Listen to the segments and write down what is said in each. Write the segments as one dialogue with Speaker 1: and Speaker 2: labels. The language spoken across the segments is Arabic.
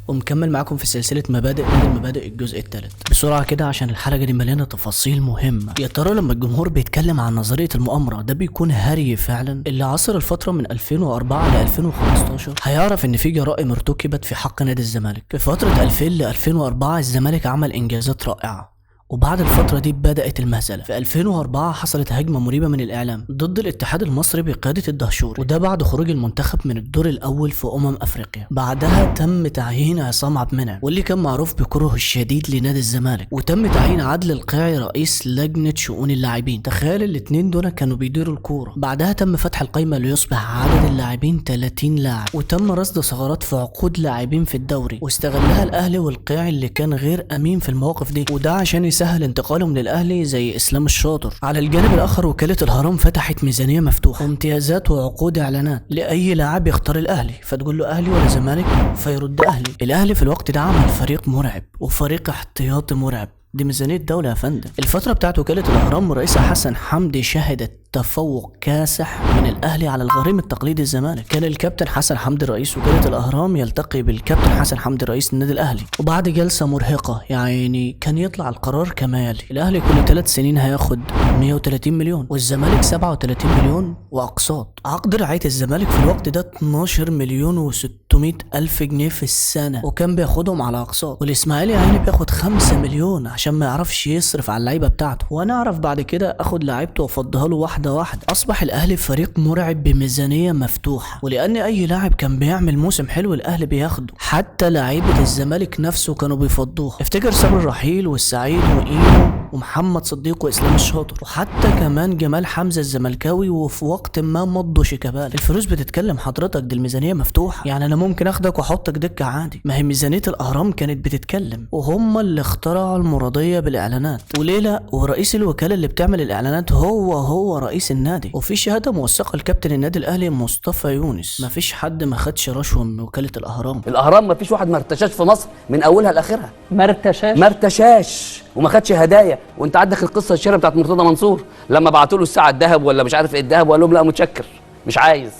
Speaker 1: ومكمل معاكم في سلسلة مبادئ من المبادئ الجزء الثالث بسرعة كده عشان الحلقة دي مليانة تفاصيل مهمة. يا ترى لما الجمهور بيتكلم عن نظرية المؤامرة ده بيكون هري فعلا؟ اللي عاصر الفترة من 2004 ل 2015 هيعرف ان في جرائم ارتكبت في حق نادي الزمالك. في فترة 2000 ل 2004 الزمالك عمل انجازات رائعة، وبعد الفترة دي بدأت المهزلة. في 2004 حصلت هجمة مريبة من الإعلام ضد الاتحاد المصري بقيادة الدهشوري، وده بعد خروج المنتخب من الدور الأول في أفريقيا. بعدها تم تعيين عصام عبد المنعم واللي كان معروف بكرهه الشديد لنادي الزمالك، وتم تعيين عادل القيعي رئيس لجنة شؤون اللاعبين. تخيل الاتنين دول كانوا بيديروا الكورة. بعدها تم فتح القائمة ليصبح عدد اللاعبين 30 لاعب، وتم رصد ثغرات في عقود لاعبين في الدوري واستغلها الأهلي والقيعي اللي كان غير أمين في المواقف دي، وده عشان سهل انتقالهم للاهلي زي اسلام الشاطر. على الجانب الاخر وكالة الهرم فتحت ميزانية مفتوحة وامتيازات وعقود اعلانات لاي لاعب يختار الاهلي، فتقول له اهلي ولا زمالك فيرد اهلي. الاهلي في الوقت ده عمل فريق مرعب وفريق احتياطي مرعب، دي ميزانية دولة يا فندم. الفترة بتاعت وكالة الأهرام رئيسها حسن حمدي شهدت تفوق كاسح من الأهلي على الغريم التقليدي الزمالك. كان الكابتن حسن حمدي رئيس وكالة الأهرام يلتقي بالكابتن حسن حمدي رئيس النادي الأهلي، وبعد جلسة مرهقة يعني كان يطلع القرار كما يلي: الأهلي كل 3 سنين هياخد 130 مليون والزمالك 37 مليون وأقساط. عقد رعاية الزمالك في الوقت ده 12 مليون و600 ألف جنيه في السنة، وكان بياخدهم على أقساط. والإسماعيلي يعني بياخد 5 مليون عشان ما يعرفش يصرف على اللعيبة بتاعته، وأنا أعرف بعد كده أخد لعيبته وأفضها له واحدة واحدة. أصبح الأهلي فريق مرعب بميزانية مفتوحة، ولأن أي لاعب كان بيعمل موسم حلو الأهلي بياخده، حتى لعيبة الزمالك نفسه كانوا بيفضوه. افتكر صبري الرحيل والسعيد وإينو ومحمد صديق وإسلام الشاطر، وحتى كمان جمال حمزة الزملكاوي، وفي وقت ما مضوا شيكابالا. الفلوس بتتكلم حضرتك، دي الميزانية مفتوحة، يعني أنا ممكن أخدك وأحطك دكة عادي. ما هي ميزانية الأهرام كانت بتتكلم، وهم اللي اخترعوا المرضية بالإعلانات. وليه لا؟ ورئيس الوكالة اللي بتعمل الإعلانات هو رئيس النادي، وفي شهادة موثقة لكابتن النادي الأهلي مصطفى يونس. مفيش حد ما خدش رشوة من وكالة الأهرام.
Speaker 2: الأهرام مفيش واحد ما ارتشاش في مصر من أولها لآخرها.
Speaker 3: ما
Speaker 2: ارتشاش وما خدش هدايا. وانت عندك القصه الشهيره بتاعت مرتضى منصور لما بعتوا له الساعه الذهب ولا مش عارف ايه الذهب، وقال لهم لا متشكر مش عايز.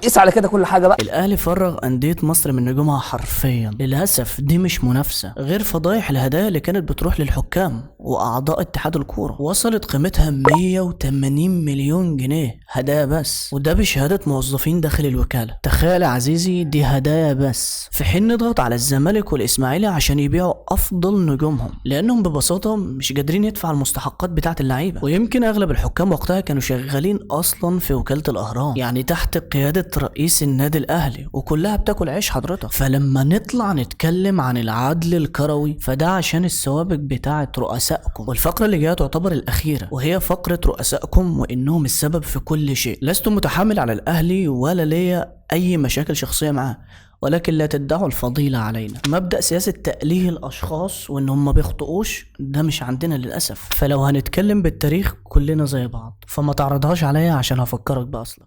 Speaker 2: قيس على كده كل حاجه بقى.
Speaker 1: الاهلي فرغ انديه مصر من نجومها حرفيا. للاسف دي مش منافسه، غير فضايح الهدايا اللي كانت بتروح للحكام واعضاء اتحاد الكوره، وصلت قيمتها 180 مليون جنيه هدايا بس، وده بشهاده موظفين داخل الوكاله. تخيل يا عزيزي، دي هدايا بس، في حين نضغط على الزمالك والاسماعيلي عشان يبيعوا افضل نجومهم، لانهم ببساطه مش قادرين يدفعوا المستحقات بتاعه اللعيبه. ويمكن اغلب الحكام وقتها كانوا شغالين اصلا في وكاله الاهرام، يعني تحت قياده رئيس النادي الاهلي، وكلها بتاكل عيش حضرتك. فلما نطلع نتكلم عن العدل الكروي فده عشان السوابق بتاعه رؤسائكم. والفقره اللي جايه تعتبر الاخيره، وهي فقره رؤسائكم وانهم السبب في كل شيء. لست متحامل على الاهلي ولا ليا اي مشاكل شخصيه معاه، ولكن لا تدعوا الفضيلة علينا. مبدأ سياسة تأليه الأشخاص وإنهم ما بيخطئوش ده مش عندنا للأسف. فلو هنتكلم بالتاريخ كلنا زي بعض، فما تعرضهاش عليا عشان هفكرك بأصلك.